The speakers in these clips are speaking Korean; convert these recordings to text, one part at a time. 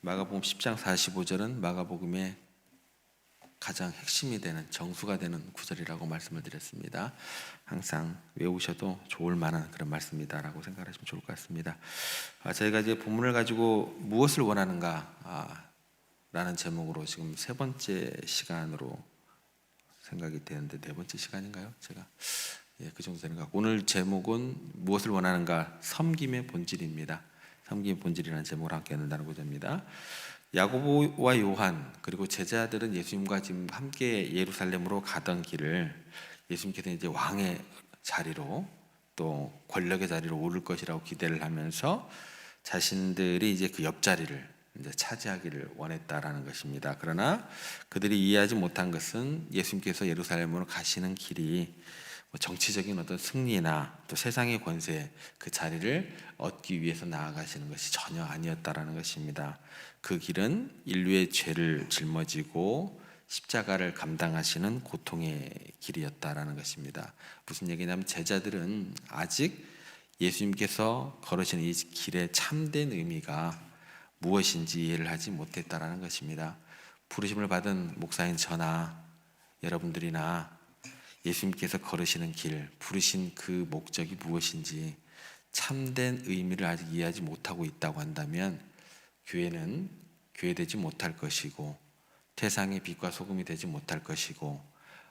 마가복음 10장 45절은 마가복음의 가장 핵심이 되는 정수가 되는 구절이라고 말씀을 드렸습니다. 항상 외우셔도 좋을 만한 그런 말씀이다라고 생각하시면 좋을 것 같습니다. 저희가 이제 본문을 가지고 무엇을 원하는가 라는 제목으로 지금 세 번째 시간으로 생각이 되는데 네 번째 시간인가요? 제가 그 정도 되는 것 같고, 오늘 제목은 무엇을 원하는가, 섬김의 본질입니다. 섬김의 본질이라는 제목을 함께 나누고자 합니다. 야고보와 요한 그리고 제자들은 예수님과 지금 함께 예루살렘으로 가던 길을 예수님께서 이제 왕의 자리로 또 권력의 자리로 오를 것이라고 기대를 하면서 자신들이 이제 그 옆자리를 이제 차지하기를 원했다라는 것입니다. 그러나 그들이 이해하지 못한 것은 예수님께서 예루살렘으로 가시는 길이 정치적인 어떤 승리나 또 세상의 권세, 그 자리를 얻기 위해서 나아가시는 것이 전혀 아니었다라는 것입니다. 그 길은 인류의 죄를 짊어지고 십자가를 감당하시는 고통의 길이었다라는 것입니다. 무슨 얘기냐면 제자들은 아직 예수님께서 걸으시는 이 길의 참된 의미가 무엇인지 이해를 하지 못했다라는 것입니다. 부르심을 받은 목사인 저나 여러분들이나 예수님께서 걸으시는 길, 부르신 그 목적이 무엇인지 참된 의미를 아직 이해하지 못하고 있다고 한다면 교회는 교회되지 못할 것이고 태상의 빛과 소금이 되지 못할 것이고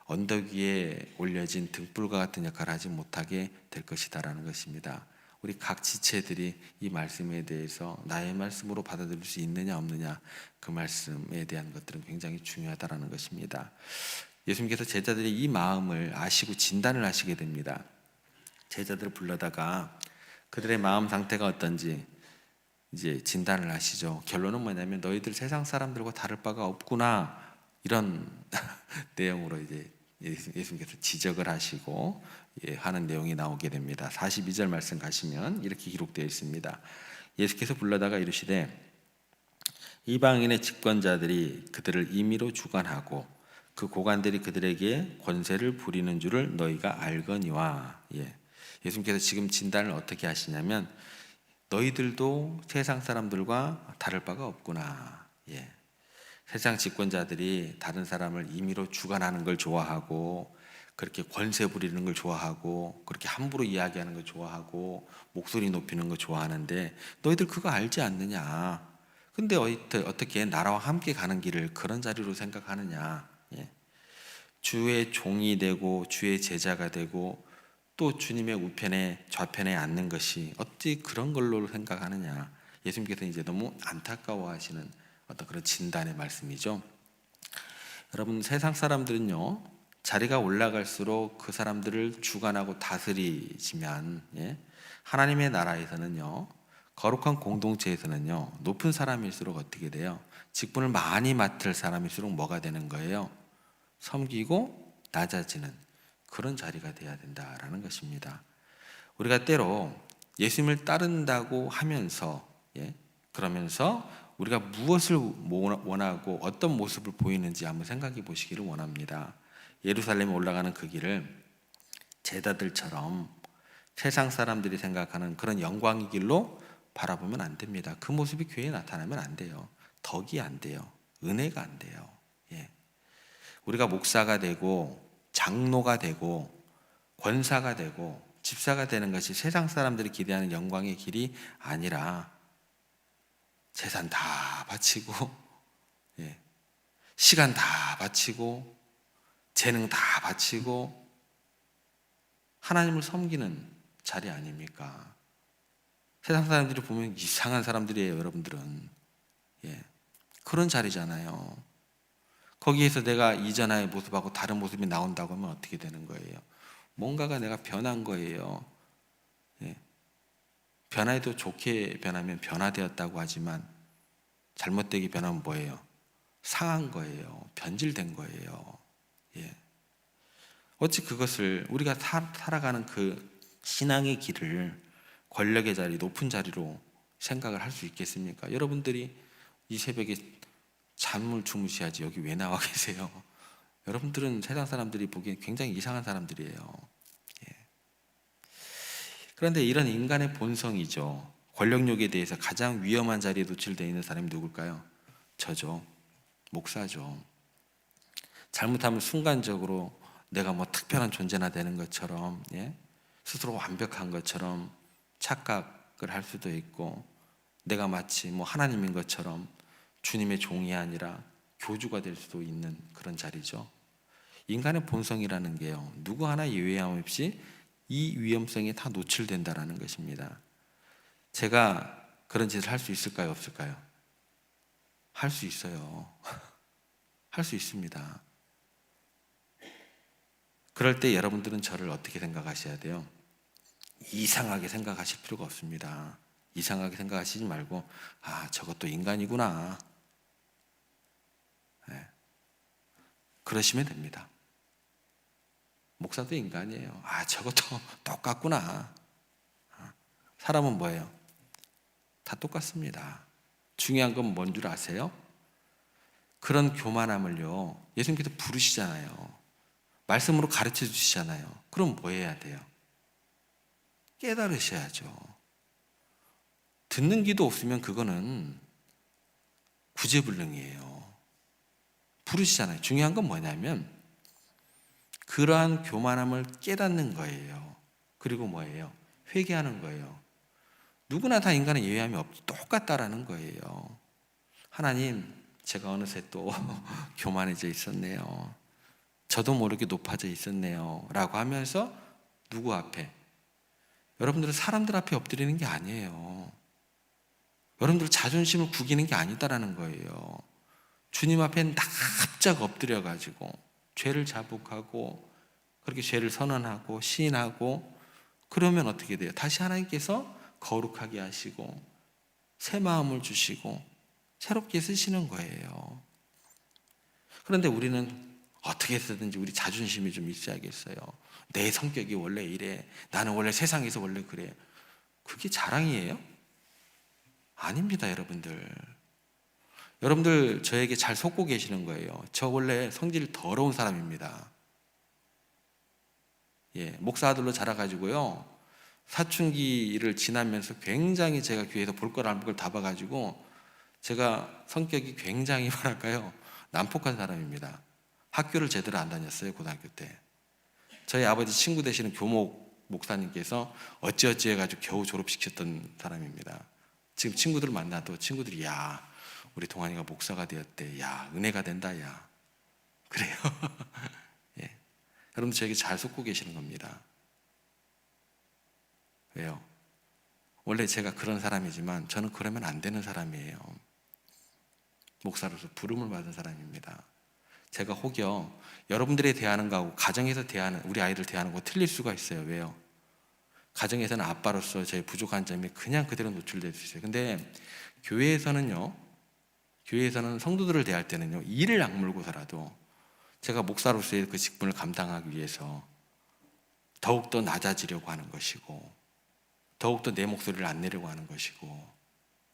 언덕 위에 올려진 등불과 같은 역할을 하지 못하게 될 것이다라는 것입니다. 우리 각 지체들이 이 말씀에 대해서 나의 말씀으로 받아들일 수 있느냐 없느냐, 그 말씀에 대한 것들은 굉장히 중요하다라는 것입니다. 예수님께서 제자들의 이 마음을 아시고 진단을 하시게 됩니다. 제자들을 불러다가 그들의 마음 상태가 어떤지 이제 진단을 하시죠. 결론은 뭐냐면 너희들 세상 사람들과 다를 바가 없구나, 이런 내용으로 이제 예수님께서 지적을 하시고 하는 내용이 나오게 됩니다. 42절 말씀 가시면 이렇게 기록되어 있습니다. 예수께서 불러다가 이르시되 이방인의 집권자들이 그들을 임의로 주관하고 그 고관들이 그들에게 권세를 부리는 줄을 너희가 알거니와. 예수님께서 지금 진단을 어떻게 하시냐면 너희들도 세상 사람들과 다를 바가 없구나. 세상 집권자들이 다른 사람을 임의로 주관하는 걸 좋아하고 그렇게 권세 부리는 걸 좋아하고 그렇게 함부로 이야기하는 걸 좋아하고 목소리 높이는 걸 좋아하는데 너희들 그거 알지 않느냐. 근데 어떻게 나라와 함께 가는 길을 그런 자리로 생각하느냐. 주의 종이 되고 주의 제자가 되고 또 주님의 우편에 좌편에 앉는 것이 어찌 그런 걸로 생각하느냐. 예수님께서 이제 너무 안타까워하시는 어떤 그런 진단의 말씀이죠. 여러분, 세상 사람들은요, 자리가 올라갈수록 그 사람들을 주관하고 다스리지만 하나님의 나라에서는요, 거룩한 공동체에서는요, 높은 사람일수록 어떻게 돼요? 직분을 많이 맡을 사람일수록 뭐가 되는 거예요? 섬기고 낮아지는 그런 자리가 돼야 된다라는 것입니다. 우리가 때로 예수님을 따른다고 하면서 그러면서 우리가 무엇을 원하고 어떤 모습을 보이는지 한번 생각해 보시기를 원합니다. 예루살렘에 올라가는 그 길을 제자들처럼 세상 사람들이 생각하는 그런 영광의 길로 바라보면 안 됩니다. 그 모습이 교회에 나타나면 안 돼요. 덕이 안 돼요. 은혜가 안 돼요. 우리가 목사가 되고 장로가 되고 권사가 되고 집사가 되는 것이 세상 사람들이 기대하는 영광의 길이 아니라 재산 다 바치고 시간 다 바치고 재능 다 바치고 하나님을 섬기는 자리 아닙니까? 세상 사람들이 보면 이상한 사람들이에요. 여러분들은 그런 자리잖아요. 거기에서 내가 이전의 모습하고 다른 모습이 나온다고 하면 어떻게 되는 거예요? 뭔가가 내가 변한 거예요. 변화해도 좋게 변하면 변화되었다고 하지만 잘못되게 변하면 뭐예요? 상한 거예요. 변질된 거예요. 어찌 그것을 우리가 살아가는 그 신앙의 길을 권력의 자리, 높은 자리로 생각을 할 수 있겠습니까? 여러분들이 이 새벽에 잠을 주무셔야지 여기 왜 나와 계세요? 여러분들은 세상 사람들이 보기엔 굉장히 이상한 사람들이에요. 그런데 이런 인간의 본성이죠. 권력욕에 대해서 가장 위험한 자리에 노출되어 있는 사람이 누굴까요? 저죠. 목사죠. 잘못하면 순간적으로 내가 뭐 특별한 존재나 되는 것처럼, 스스로 완벽한 것처럼 착각을 할 수도 있고, 내가 마치 뭐 하나님인 것처럼 주님의 종이 아니라 교주가 될 수도 있는 그런 자리죠. 인간의 본성이라는 게요, 누구 하나 예외함 없이 이 위험성에 다 노출된다라는 것입니다. 제가 그런 짓을 할 수 있을까요, 없을까요? 할 수 있어요. 할 수 있습니다. 그럴 때 여러분들은 저를 어떻게 생각하셔야 돼요? 이상하게 생각하실 필요가 없습니다. 이상하게 생각하시지 말고, 저것도 인간이구나, 그러시면 됩니다. 목사도 인간이에요. 저것도 똑같구나. 사람은 뭐예요? 다 똑같습니다. 중요한 건 뭔 줄 아세요? 그런 교만함을요, 예수님께서 부르시잖아요. 말씀으로 가르쳐 주시잖아요. 그럼 뭐 해야 돼요? 깨달으셔야죠. 듣는 귀도 없으면 그거는 구제불능이에요. 부르시잖아요. 중요한 건 뭐냐면 그러한 교만함을 깨닫는 거예요. 그리고 뭐예요? 회개하는 거예요. 누구나 다 인간은 예외함이 없고 똑같다라는 거예요. 하나님, 제가 어느새 또 교만해져 있었네요. 저도 모르게 높아져 있었네요. 라고 하면서 누구 앞에? 여러분들은 사람들 앞에 엎드리는 게 아니에요. 여러분들 자존심을 구기는 게 아니다라는 거예요. 주님 앞에 납작 엎드려가지고 죄를 자복하고 그렇게 죄를 선언하고 시인하고 그러면 어떻게 돼요? 다시 하나님께서 거룩하게 하시고 새 마음을 주시고 새롭게 쓰시는 거예요. 그런데 우리는 어떻게 해서든지 우리 자존심이 좀 있어야겠어요. 내 성격이 원래 이래. 나는 원래 세상에서 원래 그래. 그게 자랑이에요? 아닙니다, 여러분들. 여러분들 저에게 잘 속고 계시는 거예요. 저 원래 성질 더러운 사람입니다. 목사 아들로 자라가지고요, 사춘기를 지나면서 굉장히 제가 교회에서 볼 걸 안 볼 걸 다 봐가지고 제가 성격이 굉장히 뭐랄까요, 난폭한 사람입니다. 학교를 제대로 안 다녔어요, 고등학교 때. 저희 아버지 친구 되시는 교목 목사님께서 어찌어찌 해가지고 겨우 졸업시켰던 사람입니다. 지금 친구들 만나도 친구들이 야, 우리 동환이가 목사가 되었대. 야, 은혜가 된다. 야, 그래요. 여러분 저에게 잘 속고 계시는 겁니다. 왜요? 원래 제가 그런 사람이지만 저는 그러면 안 되는 사람이에요. 목사로서 부름을 받은 사람입니다. 제가 혹여 여러분들이 대하는 거하고 가정에서 대하는 우리 아이들 대하는 거 틀릴 수가 있어요. 왜요? 가정에서는 아빠로서 저의 부족한 점이 그냥 그대로 노출될 수 있어요. 근데 교회에서는 성도들을 대할 때는요, 이를 악물고서라도 제가 목사로서의 그 직분을 감당하기 위해서 더욱더 낮아지려고 하는 것이고 더욱더 내 목소리를 안 내려고 하는 것이고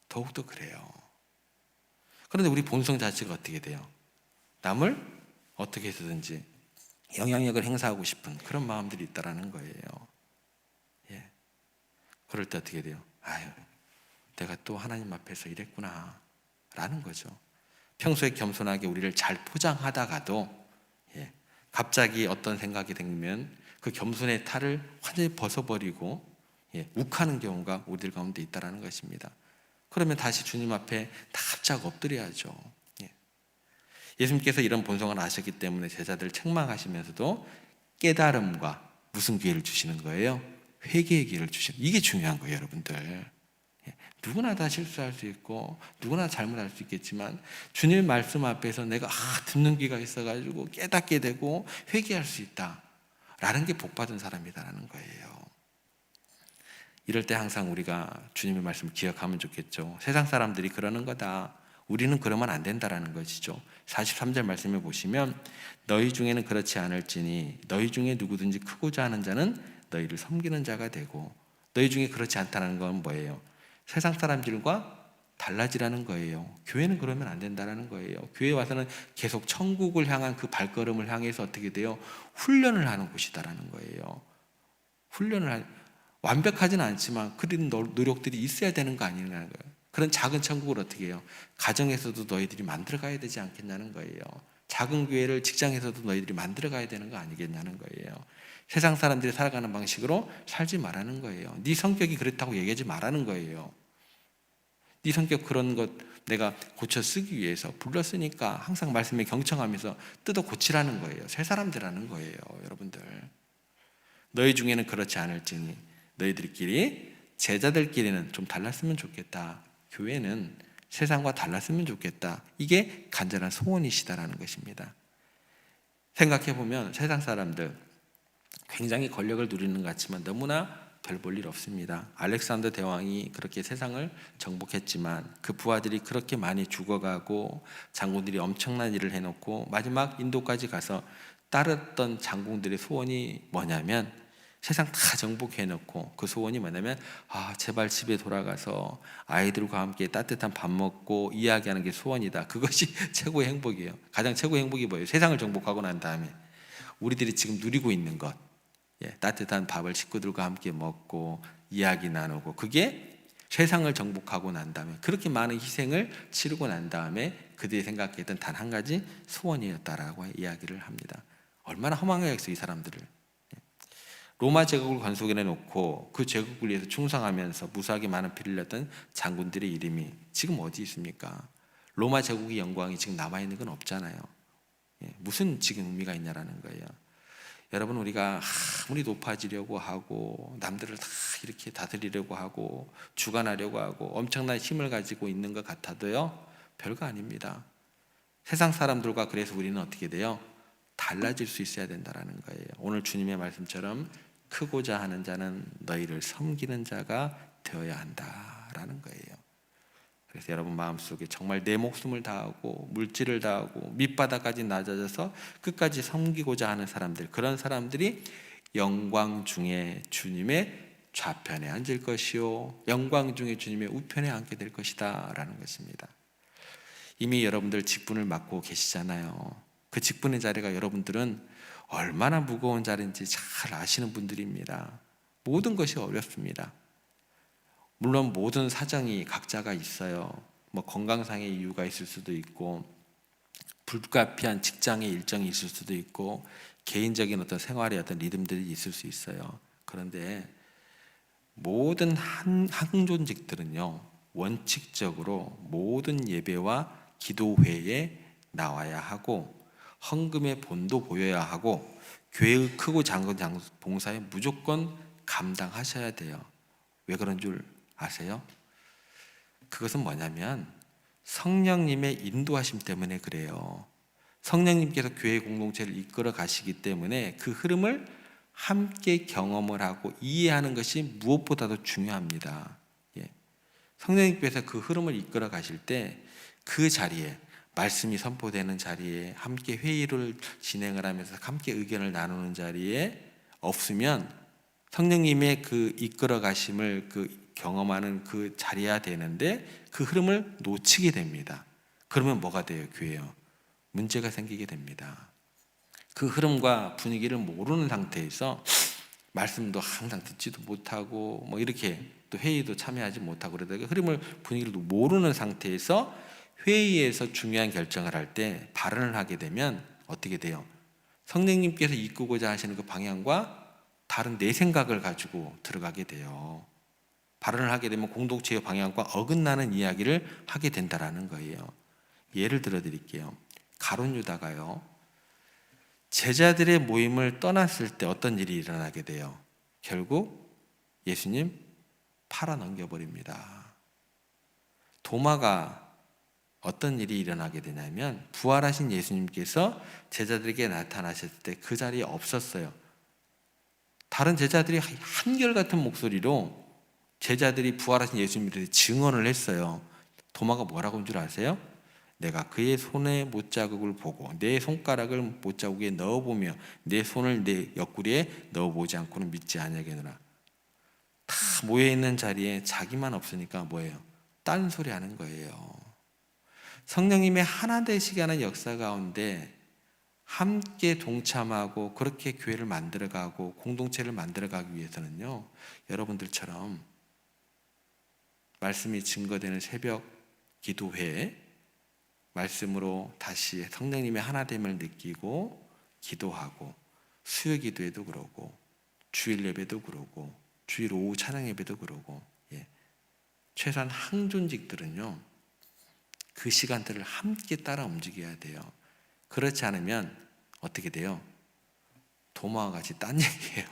더욱더 그래요. 그런데 우리 본성 자체가 어떻게 돼요? 남을 어떻게 해서든지 영향력을 행사하고 싶은 그런 마음들이 있다라는 거예요. 그럴 때 어떻게 돼요? 내가 또 하나님 앞에서 이랬구나 라는 거죠. 평소에 겸손하게 우리를 잘 포장하다가도 갑자기 어떤 생각이 들면 그 겸손의 탈을 완전히 벗어버리고 욱하는 경우가 우리들 가운데 있다라는 것입니다. 그러면 다시 주님 앞에 납작 엎드려야죠. 예수님께서 이런 본성을 아셨기 때문에 제자들을 책망하시면서도 깨달음과 무슨 기회를 주시는 거예요? 회개의 기회를 주시는, 이게 중요한 거예요, 여러분들. 누구나 다 실수할 수 있고 누구나 잘못할 수 있겠지만 주님의 말씀 앞에서 내가 듣는 귀가 있어가지고 깨닫게 되고 회개할 수 있다라는 게 복받은 사람이다라는 거예요. 이럴 때 항상 우리가 주님의 말씀을 기억하면 좋겠죠. 세상 사람들이 그러는 거다, 우리는 그러면 안 된다라는 것이죠. 43절 말씀에 보시면 너희 중에는 그렇지 않을지니 너희 중에 누구든지 크고자 하는 자는 너희를 섬기는 자가 되고, 너희 중에 그렇지 않다는 건 뭐예요? 세상 사람들과 달라지라는 거예요. 교회는 그러면 안 된다는 거예요. 교회에 와서는 계속 천국을 향한 그 발걸음을 향해서 어떻게 돼요? 훈련을 하는 곳이다라는 거예요. 완벽하지는 않지만 그런 노력들이 있어야 되는 거 아니냐는 거예요. 그런 작은 천국을 어떻게 해요? 가정에서도 너희들이 만들어가야 되지 않겠냐는 거예요. 작은 교회를 직장에서도 너희들이 만들어가야 되는 거 아니겠냐는 거예요. 세상 사람들이 살아가는 방식으로 살지 말라는 거예요. 네 성격이 그렇다고 얘기하지 말라는 거예요. 네 성격 그런 것 내가 고쳐 쓰기 위해서 불렀으니까 항상 말씀에 경청하면서 뜯어 고치라는 거예요. 새 사람들라는 거예요. 여러분들, 너희 중에는 그렇지 않을지니 너희들끼리 제자들끼리는 좀 달랐으면 좋겠다. 교회는 세상과 달랐으면 좋겠다. 이게 간절한 소원이시다라는 것입니다. 생각해보면 세상 사람들 굉장히 권력을 누리는 것 같지만 너무나 별 볼 일 없습니다. 알렉산더 대왕이 그렇게 세상을 정복했지만 그 부하들이 그렇게 많이 죽어가고 장군들이 엄청난 일을 해놓고 마지막 인도까지 가서 따랐던 장군들의 소원이 뭐냐면 세상 다 정복해놓고 그 소원이 뭐냐면 제발 집에 돌아가서 아이들과 함께 따뜻한 밥 먹고 이야기하는 게 소원이다. 그것이 최고의 행복이에요. 가장 최고의 행복이 뭐예요? 세상을 정복하고 난 다음에 우리들이 지금 누리고 있는 것, 따뜻한 밥을 식구들과 함께 먹고 이야기 나누고, 그게 세상을 정복하고 난 다음에 그렇게 많은 희생을 치르고 난 다음에 그들이 생각했던 단 한 가지 소원이었다라고 이야기를 합니다. 얼마나 허망하겠어요, 이 사람들을. 로마 제국을 건속해 놓고 그 제국을 위해서 충성하면서 무수하게 많은 피를 흘렸던 장군들의 이름이 지금 어디 있습니까? 로마 제국의 영광이 지금 남아있는 건 없잖아요. 무슨 지금 의미가 있냐라는 거예요. 여러분, 우리가 아무리 높아지려고 하고 남들을 다 이렇게 다스리려고 하고 주관하려고 하고 엄청난 힘을 가지고 있는 것 같아도요, 별거 아닙니다. 세상 사람들과 그래서 우리는 어떻게 돼요? 달라질 수 있어야 된다라는 거예요. 오늘 주님의 말씀처럼 크고자 하는 자는 너희를 섬기는 자가 되어야 한다라는 거예요. 그래서 여러분 마음속에 정말 내 목숨을 다하고 물질을 다하고 밑바닥까지 낮아져서 끝까지 섬기고자 하는 사람들, 그런 사람들이 영광 중에 주님의 좌편에 앉을 것이요 영광 중에 주님의 우편에 앉게 될 것이다 라는 것입니다. 이미 여러분들 직분을 맡고 계시잖아요. 그 직분의 자리가 여러분들은 얼마나 무거운 자리인지 잘 아시는 분들입니다. 모든 것이 어렵습니다. 물론 모든 사정이 각자가 있어요. 건강상의 이유가 있을 수도 있고, 불가피한 직장의 일정이 있을 수도 있고, 개인적인 어떤 생활의 어떤 리듬들이 있을 수 있어요. 그런데 모든 항존직들은요, 원칙적으로 모든 예배와 기도회에 나와야 하고, 헌금의 본도 보여야 하고, 교회의 크고 작은 봉사에 무조건 감당하셔야 돼요. 왜 그런 줄 아세요? 그것은 뭐냐면 성령님의 인도하심 때문에 그래요. 성령님께서 교회 공동체를 이끌어 가시기 때문에 그 흐름을 함께 경험을 하고 이해하는 것이 무엇보다도 중요합니다. 성령님께서 그 흐름을 이끌어 가실 때 그 자리에, 말씀이 선포되는 자리에, 함께 회의를 진행을 하면서 함께 의견을 나누는 자리에 없으면 성령님의 그 이끌어 가심을 경험하는 그 자리야 되는데 그 흐름을 놓치게 됩니다. 그러면 뭐가 돼요? 교회요, 문제가 생기게 됩니다. 그 흐름과 분위기를 모르는 상태에서 말씀도 항상 듣지도 못하고 이렇게 또 회의도 참여하지 못하고 그러다가 흐름을, 분위기를 모르는 상태에서 회의에서 중요한 결정을 할 때 발언을 하게 되면 어떻게 돼요? 성령님께서 이끌고자 하시는 그 방향과 다른 내 생각을 가지고 들어가게 돼요. 발언을 하게 되면 공동체의 방향과 어긋나는 이야기를 하게 된다라는 거예요. 예를 들어 드릴게요. 가룟 유다가요, 제자들의 모임을 떠났을 때 어떤 일이 일어나게 돼요? 결국 예수님 팔아 넘겨버립니다. 도마가 어떤 일이 일어나게 되냐면 부활하신 예수님께서 제자들에게 나타나셨을 때 그 자리에 없었어요. 다른 제자들이 한결같은 목소리로 제자들이 부활하신 예수님에 대해 증언을 했어요. 도마가 뭐라고 한 줄 아세요? 내가 그의 손의 못자국을 보고 내 손가락을 못자국에 넣어보며 내 손을 내 옆구리에 넣어보지 않고는 믿지 아니하겠노라. 다 모여있는 자리에 자기만 없으니까 뭐예요? 딴소리 하는 거예요. 성령님의 하나 되시게 하는 역사 가운데 함께 동참하고 그렇게 교회를 만들어가고 공동체를 만들어가기 위해서는요, 여러분들처럼 말씀이 증거되는 새벽 기도회에 말씀으로 다시 성령님의 하나됨을 느끼고 기도하고, 수요 기도회도 그러고 주일 예배도 그러고 주일 오후 찬양 예배도 그러고, 최소한 항존직들은요 그 시간들을 함께 따라 움직여야 돼요. 그렇지 않으면 어떻게 돼요? 도마와 같이 딴 얘기예요.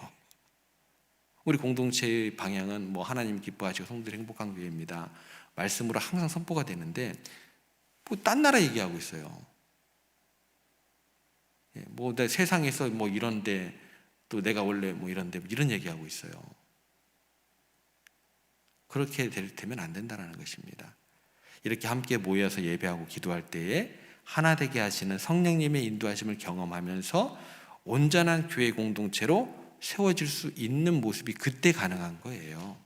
우리 공동체의 방향은 뭐 하나님 기뻐하시고 성도들이 행복한 교회입니다, 말씀으로 항상 선포가 되는데 뭐 딴 나라 얘기하고 있어요. 뭐 내 세상에서 뭐 이런데, 또 내가 원래 뭐 이런데, 이런 얘기하고 있어요. 그렇게 되면 안 된다는 것입니다. 이렇게 함께 모여서 예배하고 기도할 때에 하나 되게 하시는 성령님의 인도하심을 경험하면서 온전한 교회 공동체로 세워질 수 있는 모습이 그때 가능한 거예요.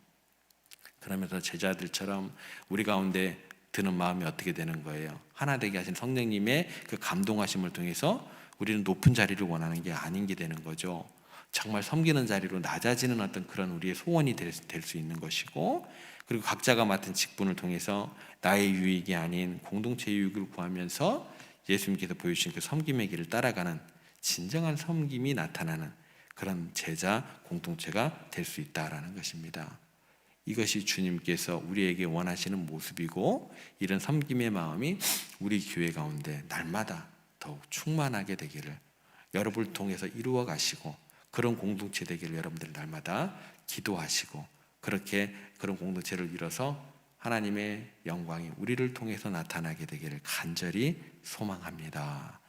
그러면서 제자들처럼 우리 가운데 드는 마음이 어떻게 되는 거예요? 하나 되게 하신 성령님의 그 감동하심을 통해서 우리는 높은 자리를 원하는 게 아닌 게 되는 거죠. 정말 섬기는 자리로 낮아지는 어떤 그런 우리의 소원이 될 수 있는 것이고, 그리고 각자가 맡은 직분을 통해서 나의 유익이 아닌 공동체 유익을 구하면서 예수님께서 보여주신 그 섬김의 길을 따라가는 진정한 섬김이 나타나는 그런 제자 공동체가 될 수 있다라는 것입니다. 이것이 주님께서 우리에게 원하시는 모습이고, 이런 섬김의 마음이 우리 교회 가운데 날마다 더욱 충만하게 되기를 여러분을 통해서 이루어 가시고, 그런 공동체 되기를 여러분들 날마다 기도하시고, 그렇게 그런 공동체를 이뤄서 하나님의 영광이 우리를 통해서 나타나게 되기를 간절히 소망합니다.